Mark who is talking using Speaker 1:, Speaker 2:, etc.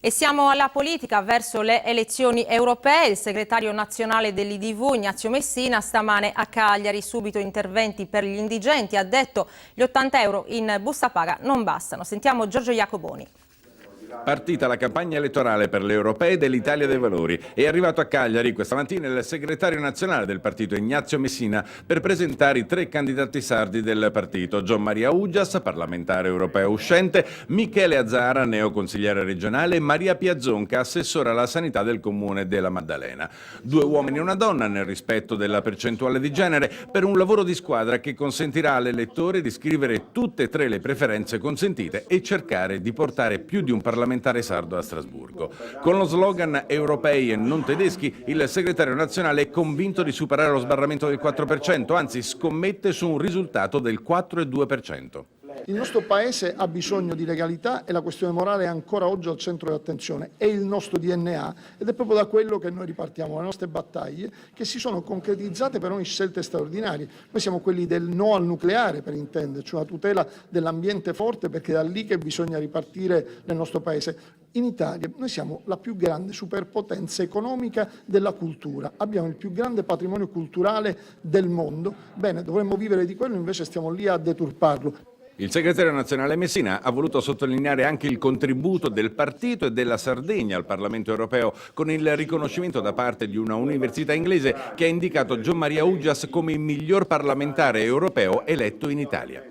Speaker 1: E siamo alla politica, verso le elezioni europee. Il segretario nazionale dell'IDV, Ignazio Messina, stamane a Cagliari, subito interventi per gli indigenti. Ha detto gli 80 euro in busta paga non bastano. Sentiamo Giorgio Iacoboni.
Speaker 2: Partita la campagna elettorale per le europee dell'Italia dei Valori. È arrivato a Cagliari questa mattina il segretario nazionale del partito Ignazio Messina per presentare i 3 candidati sardi del partito: Gian Maria Uggias, parlamentare europeo uscente, Michele Azzara, neoconsigliere regionale, e Maria Piazzonca, assessore alla sanità del comune della Maddalena. 2 uomini e una donna, nel rispetto della percentuale di genere, per un lavoro di squadra che consentirà all'elettore di scrivere tutte e 3 le preferenze consentite e cercare di portare più di un parlamentare sardo a Strasburgo. Con lo slogan "Europei e non tedeschi", il segretario nazionale è convinto di superare lo sbarramento del 4%, anzi scommette su un risultato del 4,2%.
Speaker 3: Il nostro Paese ha bisogno di legalità e la questione morale è ancora oggi al centro dell'attenzione. È il nostro DNA ed è proprio da quello che noi ripartiamo le nostre battaglie, che si sono concretizzate però in scelte straordinarie. Noi siamo quelli del no al nucleare, per intenderci, una tutela dell'ambiente forte, perché è da lì che bisogna ripartire nel nostro Paese. In Italia noi siamo la più grande superpotenza economica della cultura, abbiamo il più grande patrimonio culturale del mondo. Bene, dovremmo vivere di quello, invece stiamo lì a deturparlo.
Speaker 2: Il segretario nazionale Messina ha voluto sottolineare anche il contributo del partito e della Sardegna al Parlamento europeo, con il riconoscimento da parte di una università inglese che ha indicato Gian Maria Uggias come il miglior parlamentare europeo eletto in Italia.